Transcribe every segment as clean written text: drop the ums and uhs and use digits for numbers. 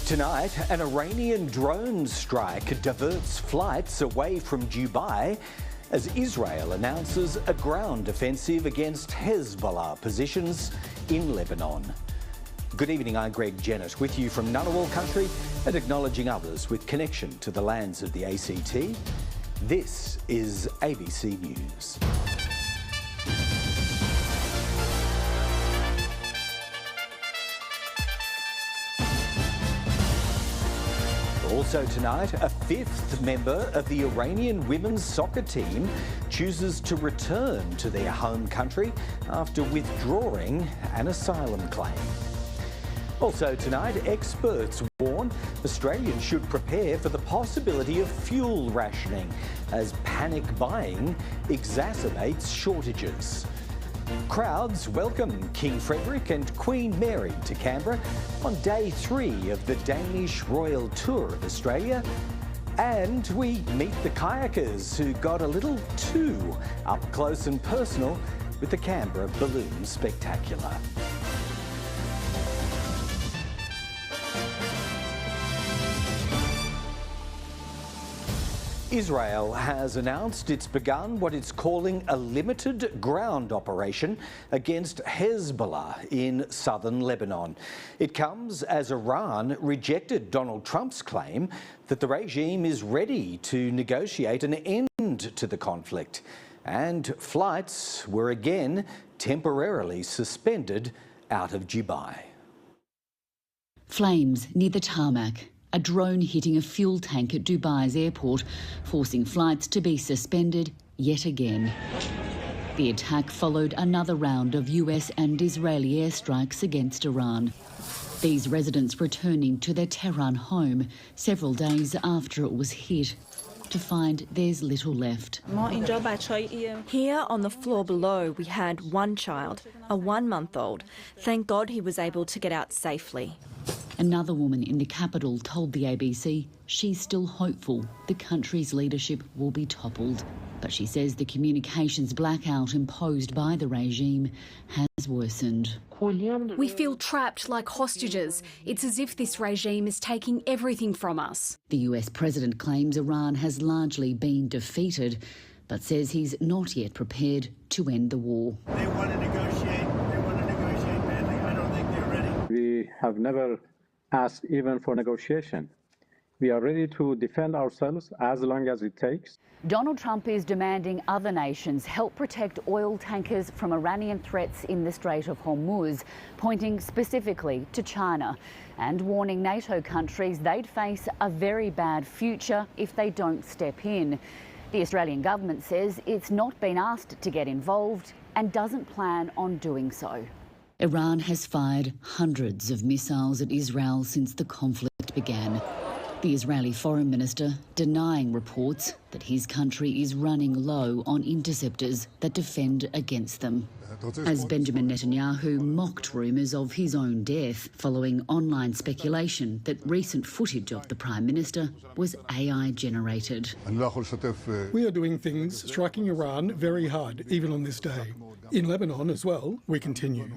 Tonight, an Iranian drone strike diverts flights away from Dubai as Israel announces a ground offensive against Hezbollah positions in Lebanon. Good evening, I'm Jennett with you from Ngunnawal country and acknowledging others with connection to the lands of the ACT. This is ABC News. Also tonight, a fifth member of the Iranian women's soccer team chooses to return to their home country after withdrawing an asylum claim. Also tonight, experts warn Australians should prepare for the possibility of fuel rationing as panic buying exacerbates shortages. Crowds welcome King Frederick and Queen Mary to Canberra on day 3 of the Danish Royal tour of Australia. And we meet the kayakers who got a little too up close and personal with the Canberra Balloon Spectacular. Israel has announced it's begun what it's calling a limited ground operation against Hezbollah in southern Lebanon. It comes as Iran rejected Donald Trump's claim that the regime is ready to negotiate an end to the conflict. And flights were again temporarily suspended out of Dubai. Flames near the tarmac. A drone hitting a fuel tank at Dubai's airport, forcing flights to be suspended yet again. The attack followed another round of US and Israeli airstrikes against Iran. These residents returning to their Tehran home several days after it was hit, to find there's little left. Here on the floor below, we had one child, a 1-month-old. Thank God he was able to get out safely. Another woman in the capital told the ABC she's still hopeful the country's leadership will be toppled. But she says the communications blackout imposed by the regime has worsened. We feel trapped like hostages. It's as if this regime is taking everything from us. The US president claims Iran has largely been defeated, but says he's not yet prepared to end the war. They want to negotiate. They want to negotiate badly. I don't think they're ready. We have never asked even for negotiation. We are ready to defend ourselves as long as it takes. Donald Trump is demanding other nations help protect oil tankers from Iranian threats in the Strait of Hormuz, pointing specifically to China and warning NATO countries they'd face a very bad future if they don't step in. The Australian government says it's not been asked to get involved and doesn't plan on doing so. Iran has fired hundreds of missiles at Israel since the conflict began. The Israeli foreign minister denying reports that his country is running low on interceptors that defend against them. As Benjamin Netanyahu mocked rumours of his own death following online speculation that recent footage of the Prime Minister was AI generated. We are doing things striking Iran very hard, even on this day. In Lebanon as well, we continue.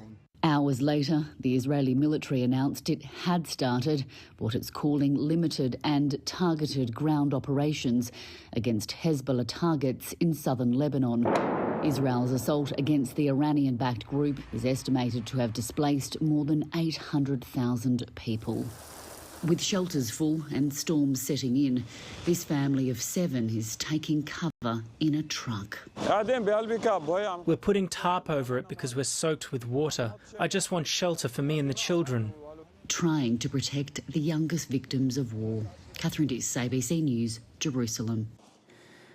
Hours later, the Israeli military announced it had started what it's calling limited and targeted ground operations against Hezbollah targets in southern Lebanon. Israel's assault against the Iranian-backed group is estimated to have displaced more than 800,000 people. With shelters full and storms setting in, this family of 7 is taking cover in a truck. We're putting tarp over it because we're soaked with water. I just want shelter for me and the children. Trying to protect the youngest victims of war. Catherine Diss, ABC News, Jerusalem.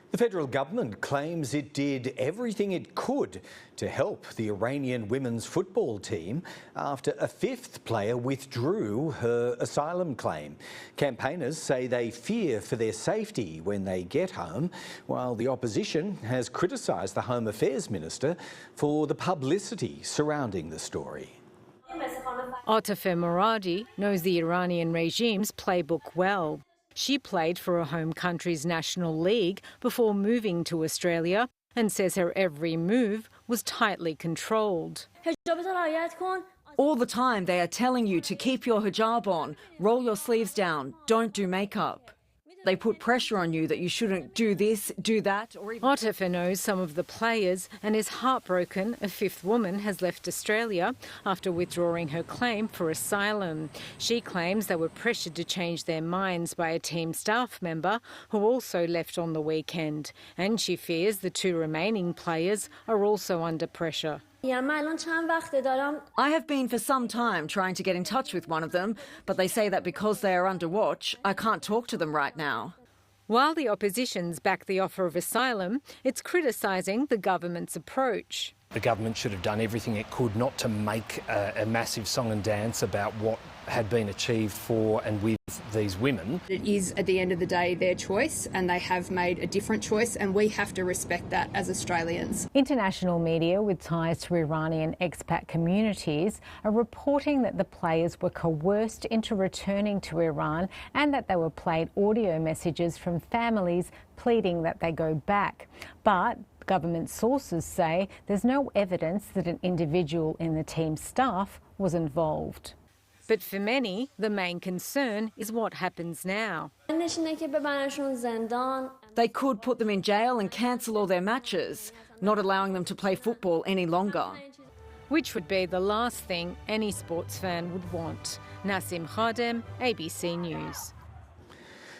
The federal government claims it did everything it could to help the Iranian women's football team after a 5th player withdrew her asylum claim. Campaigners say they fear for their safety when they get home, while the opposition has criticised the Home Affairs Minister for the publicity surrounding the story. Atife Moradi knows the Iranian regime's playbook well. She played for her home country's national league before moving to Australia and says her every move was tightly controlled. All the time they are telling you to keep your hijab on, roll your sleeves down, don't do makeup. They put pressure on you that you shouldn't do this, do that, or even... Otafe knows some of the players and is heartbroken a fifth woman has left Australia after withdrawing her claim for asylum. She claims they were pressured to change their minds by a team staff member who also left on the weekend. And she fears the two remaining players are also under pressure. I have been for some time trying to get in touch with one of them, but they say that because they are under watch, I can't talk to them right now. While the opposition's backed the offer of asylum, it's criticising the government's approach. The government should have done everything it could not to make a massive song and dance about what had been achieved for and with these women. It is, at the end of the day, their choice, and they have made a different choice, and we have to respect that as Australians. International media with ties to Iranian expat communities are reporting that the players were coerced into returning to Iran and that they were played audio messages from families pleading that they go back. But government sources say there's no evidence that an individual in the team staff was involved. But for many, the main concern is what happens now. They could put them in jail and cancel all their matches, not allowing them to play football any longer. Which would be the last thing any sports fan would want. Nasim Khadem, ABC News.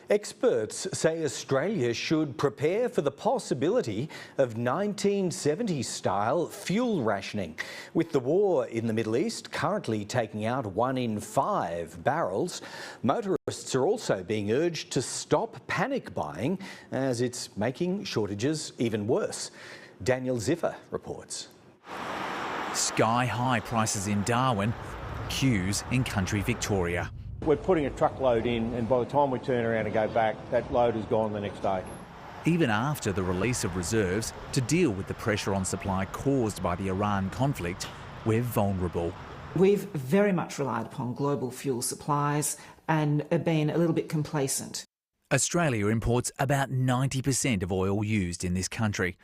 Experts say Australia should prepare for the possibility of 1970s-style fuel rationing. With the war in the Middle East currently taking out 1 in 5 barrels, motorists are also being urged to stop panic buying as it's making shortages even worse. Daniel Ziffer reports. Sky-high prices in Darwin, queues in country Victoria. We're putting a truckload in, and by the time we turn around and go back, that load is gone the next day. Even after the release of reserves to deal with the pressure on supply caused by the Iran conflict, we're vulnerable. We've very much relied upon global fuel supplies and have been a little bit complacent. Australia imports about 90% of oil used in this country.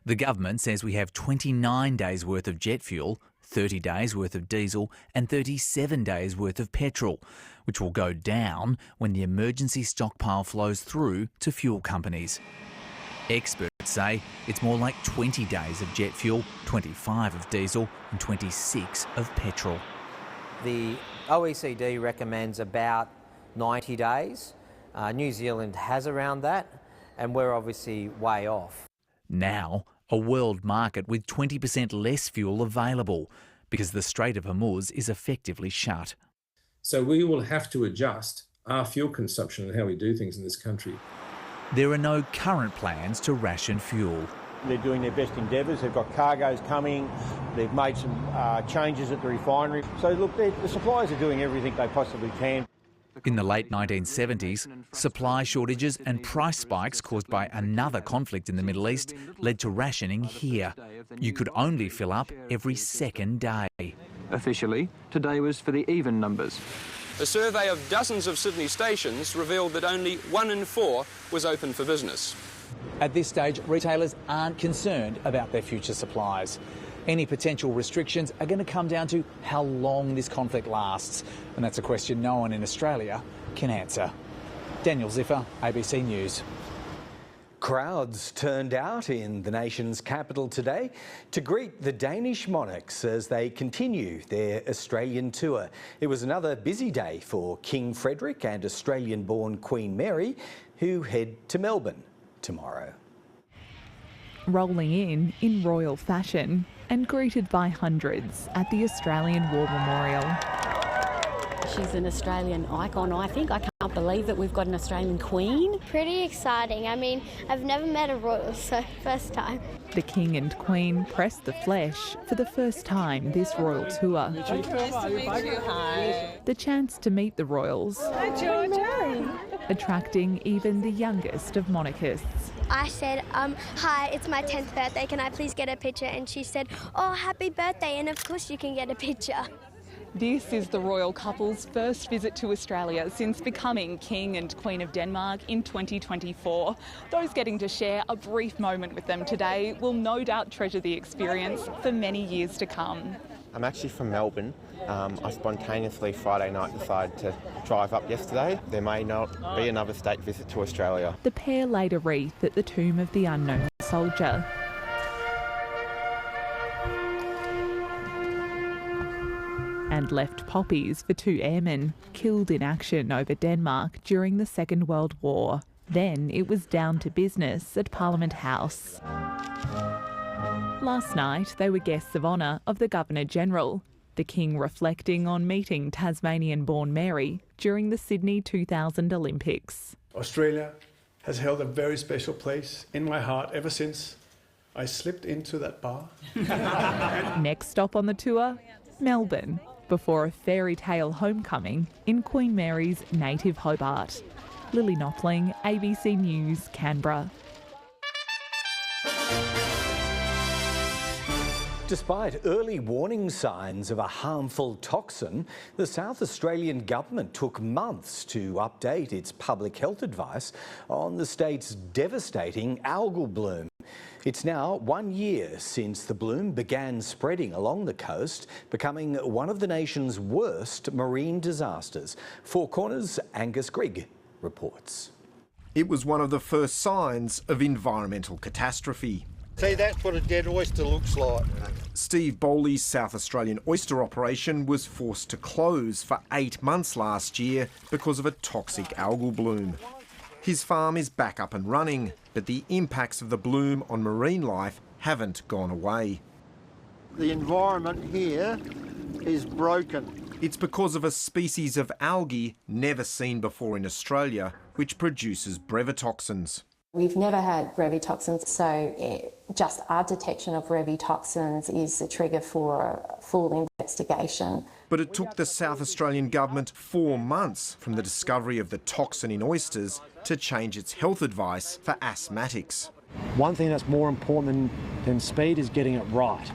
The government says we have 29 days' worth of jet fuel, 30 days' worth of diesel and 37 days' worth of petrol, which will go down when the emergency stockpile flows through to fuel companies. Experts say it's more like 20 days of jet fuel, 25 of diesel and 26 of petrol. The OECD recommends about 90 days. New Zealand has around that, and we're obviously way off. Now, a world market with 20% less fuel available because the Strait of Hormuz is effectively shut. So we will have to adjust our fuel consumption and how we do things in this country. There are no current plans to ration fuel. They're doing their best endeavours. They've got cargoes coming. They've made some changes at the refinery. So look, the suppliers are doing everything they possibly can. In the late 1970s, supply shortages and price spikes caused by another conflict in the Middle East led to rationing here. You could only fill up every second day. Officially, today was for the even numbers. A survey of dozens of Sydney stations revealed that only 1 in 4 was open for business. At this stage, retailers aren't concerned about their future supplies. Any potential restrictions are going to come down to how long this conflict lasts, and that's a question no one in Australia can answer. Daniel Ziffer, ABC News. Crowds turned out in the nation's capital today to greet the Danish monarchs as they continue their Australian tour. It was another busy day for King Frederick and Australian-born Queen Mary, who head to Melbourne tomorrow. Rolling in royal fashion and greeted by hundreds at the Australian War Memorial. She's an Australian icon, I think. I can't believe that we've got an Australian queen. Pretty exciting. I mean, I've never met a royal, so first time. The King and Queen pressed the flesh for the first time this royal tour. Nice to meet you. Hi. The chance to meet the royals. Hi, Georgia. Attracting even the youngest of monarchists. I said, hi, it's my 10th birthday, can I please get a picture? And she said, oh, happy birthday, and of course you can get a picture. This is the royal couple's first visit to Australia since becoming King and Queen of Denmark in 2024. Those getting to share a brief moment with them today will no doubt treasure the experience for many years to come. I'm actually from Melbourne. I spontaneously Friday night decided to drive up yesterday. There may not be another state visit to Australia. The pair laid a wreath at the tomb of the unknown soldier. And left poppies for 2 airmen killed in action over Denmark during the Second World War. Then it was down to business at Parliament House. Last night they were guests of honour of the Governor-General, the King reflecting on meeting Tasmanian-born Mary during the Sydney 2000 Olympics. Australia has held a very special place in my heart ever since I slipped into that bar. Next stop on the tour, Melbourne, before a fairy tale homecoming in Queen Mary's native Hobart. Lily Knopfling, ABC News, Canberra. Despite early warning signs of a harmful toxin, the South Australian government took months to update its public health advice on the state's devastating algal bloom. It's now 1 year since the bloom began spreading along the coast, becoming one of the nation's worst marine disasters. Four Corners' Angus Grigg reports. It was one of the first signs of environmental catastrophe. See, that's what a dead oyster looks like. Steve Bowley's South Australian oyster operation was forced to close for 8 months last year because of a toxic algal bloom. His farm is back up and running, but the impacts of the bloom on marine life haven't gone away. The environment here is broken. It's because of a species of algae never seen before in Australia, which produces brevetoxins. We've never had brevetoxins, so just our detection of brevetoxins is the trigger for a full investigation. But it took the South Australian government 4 months from the discovery of the toxin in oysters to change its health advice for asthmatics. One thing that's more important than speed is getting it right,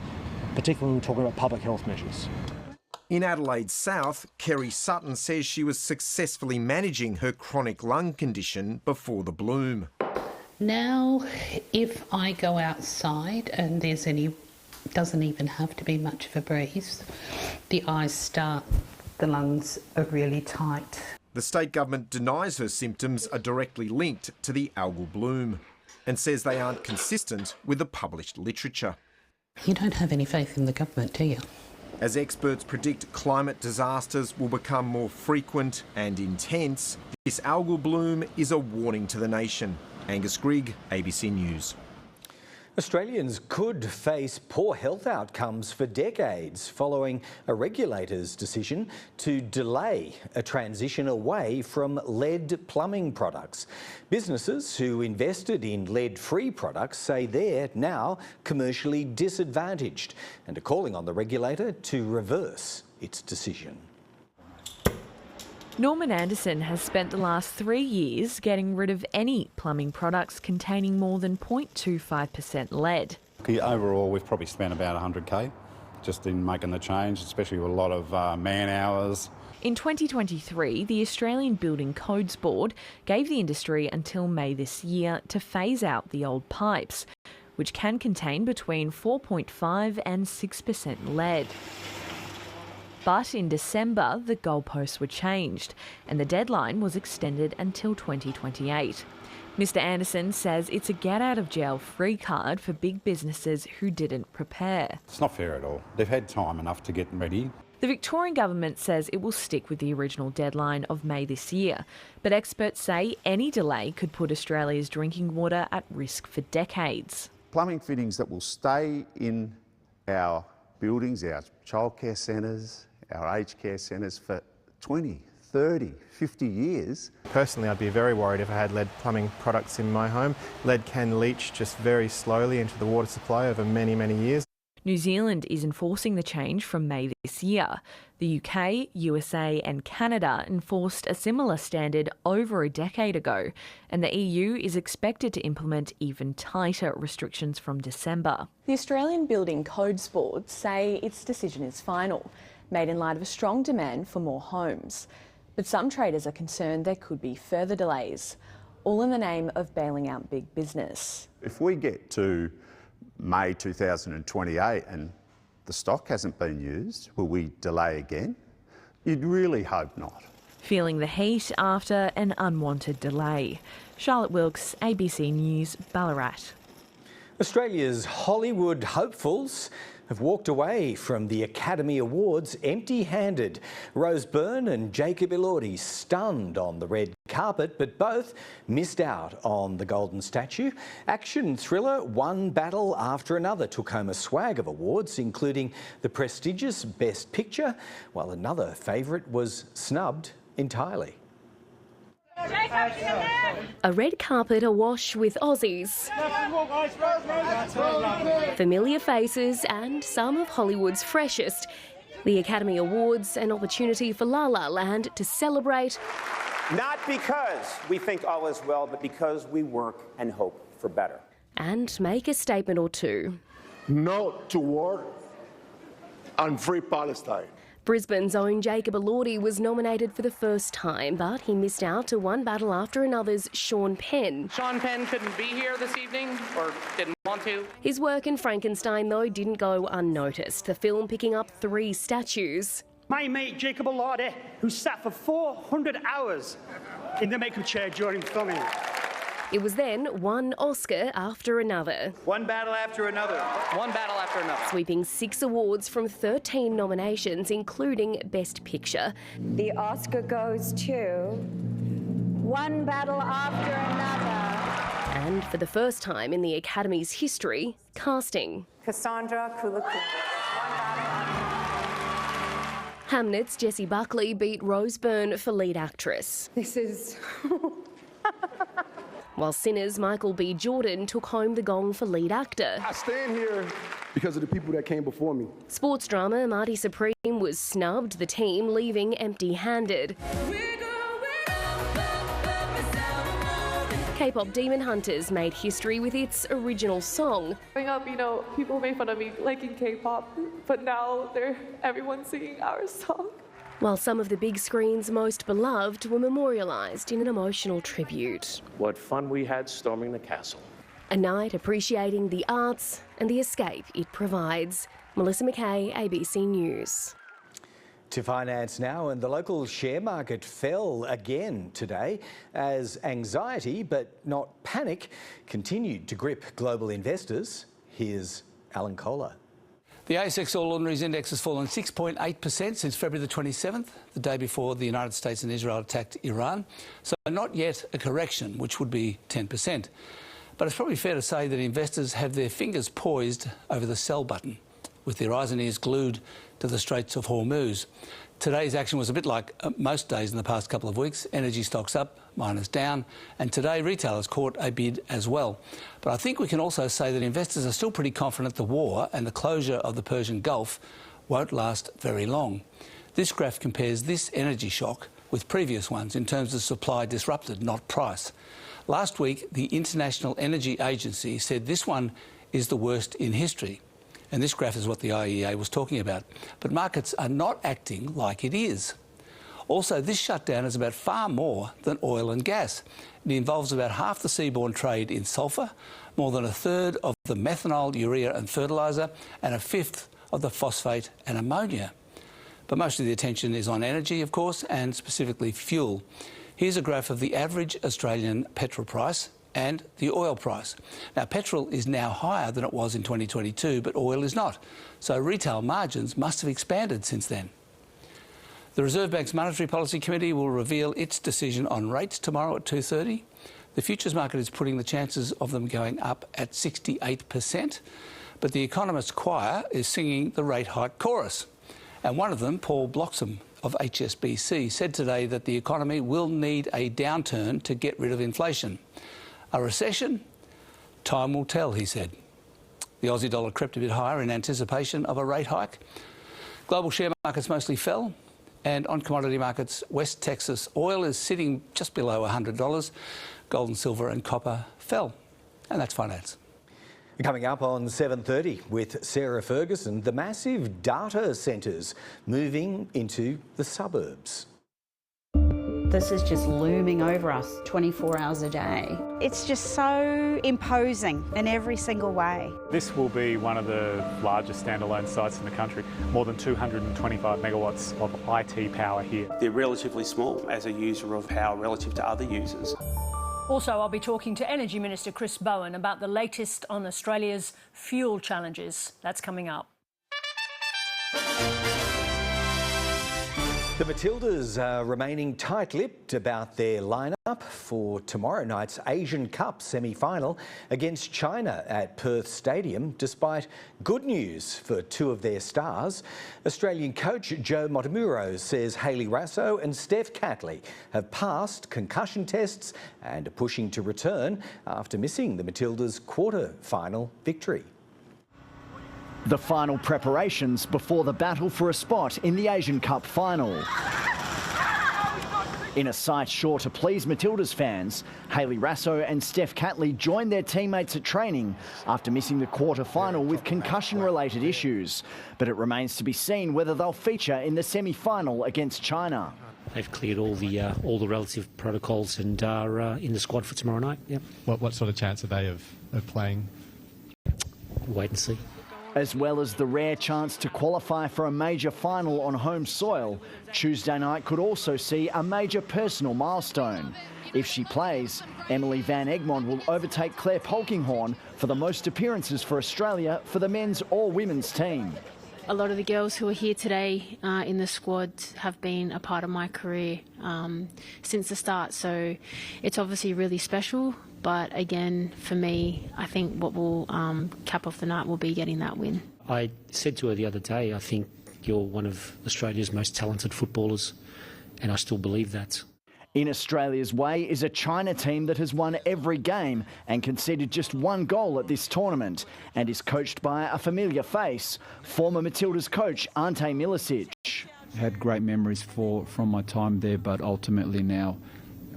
particularly when we're talking about public health measures. In Adelaide South, Kerry Sutton says she was successfully managing her chronic lung condition before the bloom. Now, if I go outside and doesn't even have to be much of a breeze, the eyes start, the lungs are really tight. The state government denies her symptoms are directly linked to the algal bloom and says they aren't consistent with the published literature. You don't have any faith in the government, do you? As experts predict climate disasters will become more frequent and intense, this algal bloom is a warning to the nation. Angus Grigg, ABC News. Australians could face poor health outcomes for decades following a regulator's decision to delay a transition away from lead plumbing products. Businesses who invested in lead-free products say they're now commercially disadvantaged and are calling on the regulator to reverse its decision. Norman Anderson has spent the last 3 years getting rid of any plumbing products containing more than 0.25% lead. Overall, we've probably spent about $100K just in making the change, especially with a lot of man hours. In 2023, the Australian Building Codes Board gave the industry until May this year to phase out the old pipes, which can contain between 4.5 and 6% lead. But in December, the goalposts were changed and the deadline was extended until 2028. Mr Anderson says it's a get-out-of-jail-free card for big businesses who didn't prepare. It's not fair at all. They've had time enough to get ready. The Victorian government says it will stick with the original deadline of May this year, but experts say any delay could put Australia's drinking water at risk for decades. Plumbing fittings that will stay in our buildings, our childcare centres, our aged care centres for 20, 30, 50 years. Personally, I'd be very worried if I had lead plumbing products in my home. Lead can leach just very slowly into the water supply over many, many years. New Zealand is enforcing the change from May this year. The UK, USA and Canada enforced a similar standard over a decade ago, and the EU is expected to implement even tighter restrictions from December. The Australian Building Codes Board say its decision is final, made in light of a strong demand for more homes. But some traders are concerned there could be further delays, all in the name of bailing out big business. If we get to May 2028 and The stock hasn't been used. Will we delay again? You'd really hope not. Feeling the heat after an unwanted delay. Charlotte Wilkes, ABC News, Ballarat. Australia's Hollywood hopefuls have walked away from the Academy Awards empty-handed. Rose Byrne and Jacob Elordi stunned on the red carpet, but both missed out on the golden statue. Action thriller One Battle After Another took home a swag of awards, including the prestigious Best Picture, while another favourite was snubbed entirely. A red carpet awash with Aussies, familiar faces and some of Hollywood's freshest. The Academy Awards, an opportunity for La La Land to celebrate. Not because we think all is well, but because we work and hope for better. And make a statement or two. No to war and free Palestine. Brisbane's own Jacob Elordi was nominated for the first time, but he missed out to One Battle After Another's Sean Penn. Sean Penn couldn't be here this evening, or didn't want to. His work in Frankenstein, though, didn't go unnoticed, the film picking up 3 statues. My mate Jacob Elordi, who sat for 400 hours in the makeup chair during filming. It was then one Oscar after another. One battle after another. One battle after another. Sweeping 6 awards from 13 nominations, including Best Picture. The Oscar goes to One Battle After Another. And for the first time in the Academy's history, casting. Cassandra Kulakunda. Hamnet's Jessie Buckley beat Rose Byrne for lead actress. This is... While Sinners' Michael B. Jordan took home the gong for lead actor. I stand here because of the people that came before me. Sports drama Marty Supreme was snubbed, the team leaving empty-handed. K-pop Demon Hunters made history with its original song. Growing up, people made fun of me liking K-pop, but now everyone's singing our song. While some of the big screen's most beloved were memorialised in an emotional tribute. What fun we had storming the castle. A night appreciating the arts and the escape it provides. Melissa McKay, ABC News. To finance now, and the local share market fell again today as anxiety, but not panic, continued to grip global investors. Here's Alan Kohler. The ASX All Ordinaries Index has fallen 6.8% since February the 27th, the day before the United States and Israel attacked Iran. So not yet a correction, which would be 10%. But it's probably fair to say that investors have their fingers poised over the sell button, with their eyes and ears glued to the Straits of Hormuz. Today's action was a bit like most days in the past couple of weeks. Energy stocks up, miners down, and today retailers caught a bid as well. But I think we can also say that investors are still pretty confident the war and the closure of the Persian Gulf won't last very long. This graph compares this energy shock with previous ones in terms of supply disrupted, not price. Last week, the International Energy Agency said this one is the worst in history. And this graph is what the IEA was talking about. But markets are not acting like it is. Also, this shutdown is about far more than oil and gas. It involves about half the seaborne trade in sulphur, more than a third of the methanol, urea and fertiliser, and a fifth of the phosphate and ammonia. But most of the attention is on energy, of course, and specifically fuel. Here's a graph of the average Australian petrol price and the oil price. Now, petrol is now higher than it was in 2022, but oil is not. So retail margins must have expanded since then. The Reserve Bank's Monetary Policy Committee will reveal its decision on rates tomorrow at 2:30. The futures market is putting the chances of them going up at 68%, but the economist's choir is singing the rate hike chorus. And one of them, Paul Bloxham of HSBC, said today that the economy will need a downturn to get rid of inflation. A recession? Time will tell, he said. The Aussie dollar crept a bit higher in anticipation of a rate hike. Global share markets mostly fell. And on commodity markets, West Texas oil is sitting just below $100. Gold and silver and copper fell. And that's finance. Coming up on 7:30 with Sarah Ferguson, the massive data centres moving into the suburbs. This is just looming over us 24 hours a day. It's just so imposing in every single way. This will be one of the largest standalone sites in the country, more than 225 megawatts of IT power here. They're relatively small as a user of power relative to other users. Also, I'll be talking to Energy Minister Chris Bowen about the latest on Australia's fuel challenges. That's coming up. The Matildas are remaining tight-lipped about their lineup for tomorrow night's Asian Cup semi-final against China at Perth Stadium, despite good news for two of their stars. Australian coach Joe Montemurro says Hayley Raso and Steph Catley have passed concussion tests and are pushing to return after missing the Matildas' quarter-final victory. The final preparations before the battle for a spot in the Asian Cup final. In a sight sure to please Matildas fans, Hayley Raso and Steph Catley joined their teammates at training after missing the quarter-final with concussion-related issues. But it remains to be seen whether they'll feature in the semi-final against China. They've cleared all the relative protocols and are in the squad for tomorrow night. Yep. What sort of chance are they of playing? Wait and see. As well as the rare chance to qualify for a major final on home soil, Tuesday night could also see a major personal milestone. If she plays, Emily Van Egmond will overtake Claire Polkinghorne for the most appearances for Australia for the men's or women's team. A lot of the girls who are here today in the squad have been a part of my career since the start, so it's obviously really special. But again, for me, I think what will cap off the night will be getting that win. I said to her the other day, I think you're one of Australia's most talented footballers, and I still believe that. In Australia's way is a China team that has won every game and conceded just one goal at this tournament and is coached by a familiar face, former Matildas coach Ante Milicic. Had great memories from my time there, but ultimately now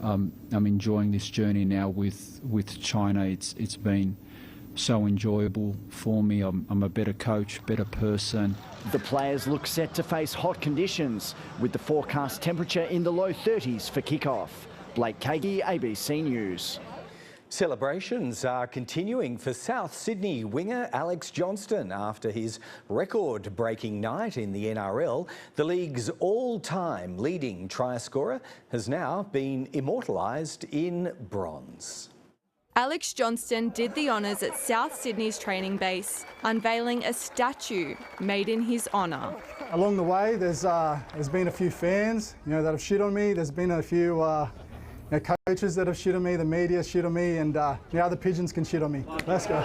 I'm enjoying this journey now with China. It's been so enjoyable for me. I'm a better coach, better person. The players look set to face hot conditions with the forecast temperature in the low 30s for kickoff. Blake Kagi, ABC News. Celebrations are continuing for South Sydney winger Alex Johnston after his record-breaking night in the NRL. The league's all-time leading try scorer has now been immortalised in bronze. Alex Johnston did the honours at South Sydney's training base, unveiling a statue made in his honour. Along the way, there's been a few fans, that have shit on me. There's been a few coaches that have shit on me, the media shit on me, and now the pigeons can shit on me. Let's go.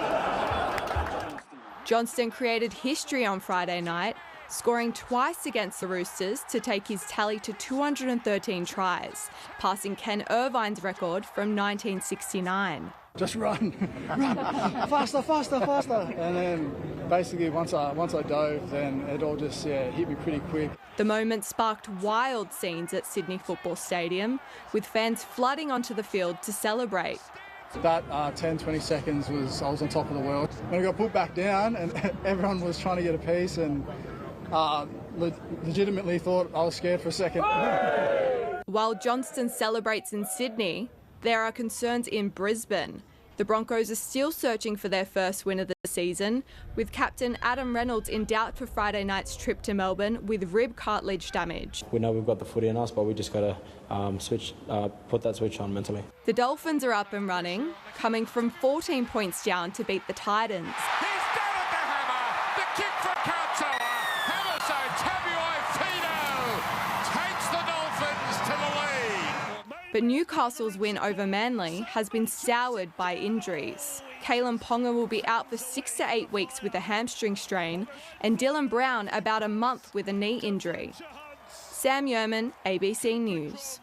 Johnston created history on Friday night, scoring twice against the Roosters to take his tally to 213 tries, passing Ken Irvine's record from 1969. Just run, faster, faster, faster. And then basically once I dove, then it all just hit me pretty quick. The moment sparked wild scenes at Sydney Football Stadium, with fans flooding onto the field to celebrate. That 10-20 seconds I was on top of the world. When I got put back down and everyone was trying to get a piece and legitimately thought I was scared for a second. While Johnston celebrates in Sydney, there are concerns in Brisbane. The Broncos are still searching for their first win of the season, with captain Adam Reynolds in doubt for Friday night's trip to Melbourne with rib cartilage damage. We know we've got the footy in us, but we just got to put that switch on mentally. The Dolphins are up and running, coming from 14 points down to beat the Titans. He's done it, the hammer! The kick for Katoa! Takes the Dolphins to the lead. But Newcastle's win over Manly has been soured by injuries. Kalen Ponga will be out for 6 to 8 weeks with a hamstring strain, and Dylan Brown about a month with a knee injury. Sam Yeoman, ABC News.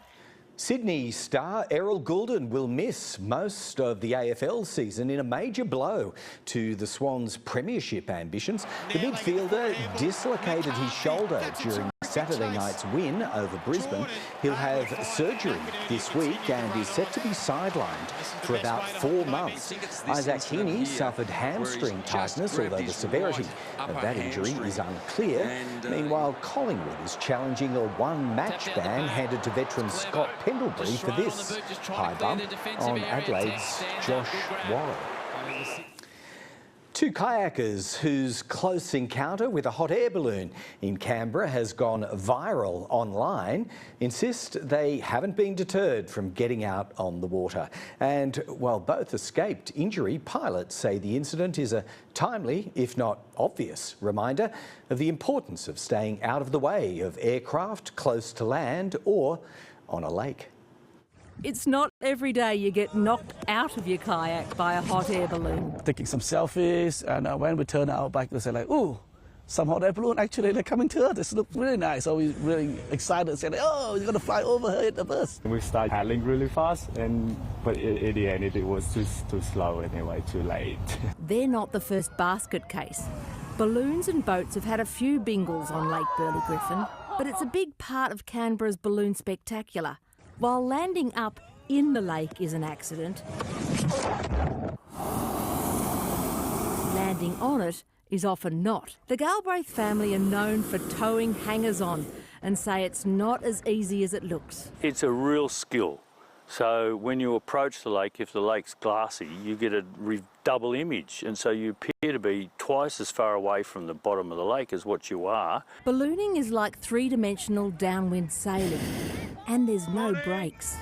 Sydney star Errol Goulden will miss most of the AFL season in a major blow to the Swans' premiership ambitions. The midfielder dislocated his shoulder during Saturday night's win over Brisbane. He'll have surgery this week and is set to be sidelined for about 4 months. Isaac Heaney suffered hamstring tightness, although the severity of that injury is unclear. Meanwhile, Collingwood is challenging a one-match ban handed to veteran Scott Perry Pendlebury for this high bump on Adelaide's Josh Warren. Two kayakers whose close encounter with a hot air balloon in Canberra has gone viral online insist they haven't been deterred from getting out on the water. And while both escaped injury, pilots say the incident is a timely, if not obvious, reminder of the importance of staying out of the way of aircraft close to land or on a lake. It's not every day you get knocked out of your kayak by a hot air balloon. Taking some selfies, and when we turn our back, we say like, "Ooh, some hot air balloon, actually they're coming to us. This looks really nice." So we're really excited, saying, "Oh, you're going to fly over here at the bus." We started paddling really fast, but in the end it was too slow anyway, too late. They're not the first basket case. Balloons and boats have had a few bingles on Lake Burley Griffin, but it's a big part of Canberra's balloon spectacular. While landing up in the lake is an accident, landing on it is often not. The Galbraith family are known for towing hangers-on and say it's not as easy as it looks. It's a real skill. So when you approach the lake, if the lake's glassy, you get a double image, and so you appear to be twice as far away from the bottom of the lake as what you are. Ballooning is like three-dimensional downwind sailing, and there's no brakes.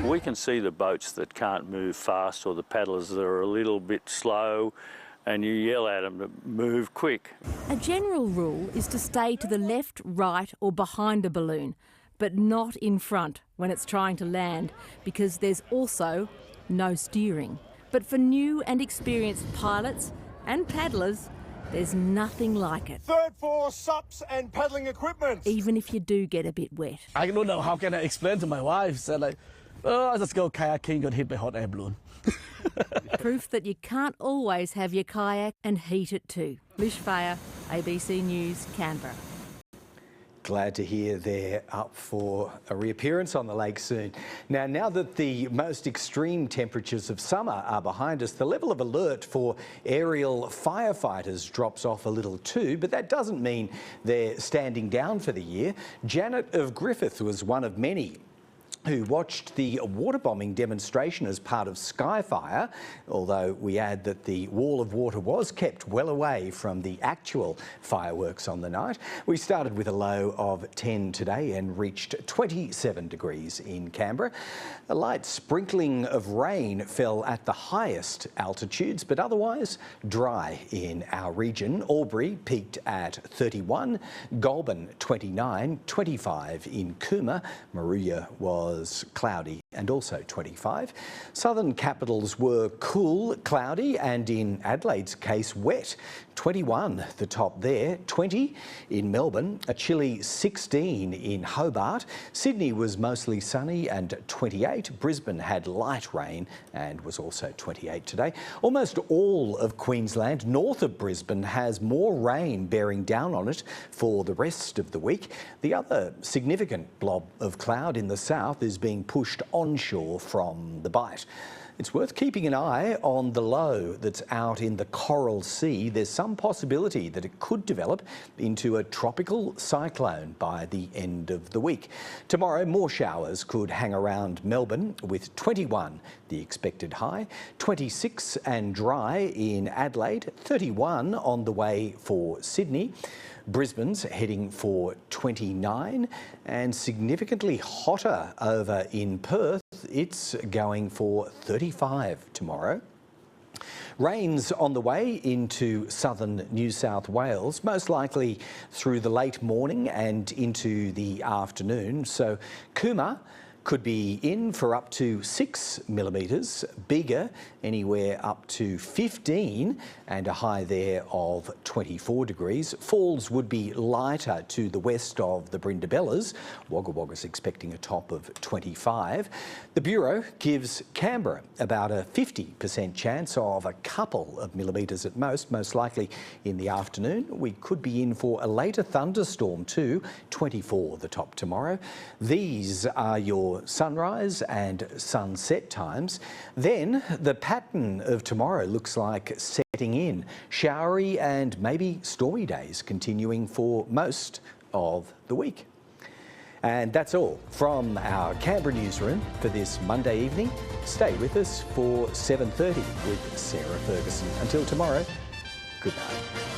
We can see the boats that can't move fast or the paddlers that are a little bit slow, and you yell at them to move quick. A general rule is to stay to the left, right or behind a balloon, but not in front when it's trying to land, because there's also no steering. But for new and experienced pilots and paddlers, there's nothing like it. Third floor SUPs and paddling equipment. Even if you do get a bit wet. I don't know how can I explain to my wife. So like, "Oh, I just go kayaking, got hit by a hot air balloon." Proof that you can't always have your kayak and heat it too. Lish Fayer, ABC News, Canberra. Glad to hear they're up for a reappearance on the lake soon. Now that the most extreme temperatures of summer are behind us, the level of alert for aerial firefighters drops off a little too, but that doesn't mean they're standing down for the year. Jennett of Griffith was one of many who watched the water bombing demonstration as part of Skyfire, although we add that the wall of water was kept well away from the actual fireworks on the night. We started with a low of 10 today and reached 27 degrees in Canberra. A light sprinkling of rain fell at the highest altitudes, but otherwise dry in our region. Albury peaked at 31, Goulburn 29, 25 in Cooma. Maruya was cloudy and also 25. Southern capitals were cool, cloudy and in Adelaide's case wet. 21 the top there, 20 in Melbourne, a chilly 16 in Hobart. Sydney was mostly sunny and 28. Brisbane had light rain and was also 28 today. Almost all of Queensland north of Brisbane has more rain bearing down on it for the rest of the week. The other significant blob of cloud in the south is being pushed onshore from the Bight. It's worth keeping an eye on the low that's out in the Coral Sea. There's some possibility that it could develop into a tropical cyclone by the end of the week. Tomorrow, more showers could hang around Melbourne with 21 the expected high, 26 and dry in Adelaide, 31 on the way for Sydney. Brisbane's heading for 29 and significantly hotter over in Perth. It's going for 35 tomorrow. Rains on the way into southern New South Wales, most likely through the late morning and into the afternoon. So Cooma could be in for up to 6 millimetres, bigger anywhere up to 15 and a high there of 24 degrees. Falls would be lighter to the west of the Brindabellas. Wagga Wagga's expecting a top of 25. The Bureau gives Canberra about a 50% chance of a couple of millimetres at most likely in the afternoon. We could be in for a later thunderstorm too, 24 the top tomorrow. These are your sunrise and sunset times. Then the pattern of tomorrow looks like setting in. Showery and maybe stormy days continuing for most of the week. And that's all from our Canberra newsroom for this Monday evening. Stay with us for 7:30 with Sarah Ferguson. Until tomorrow, good night.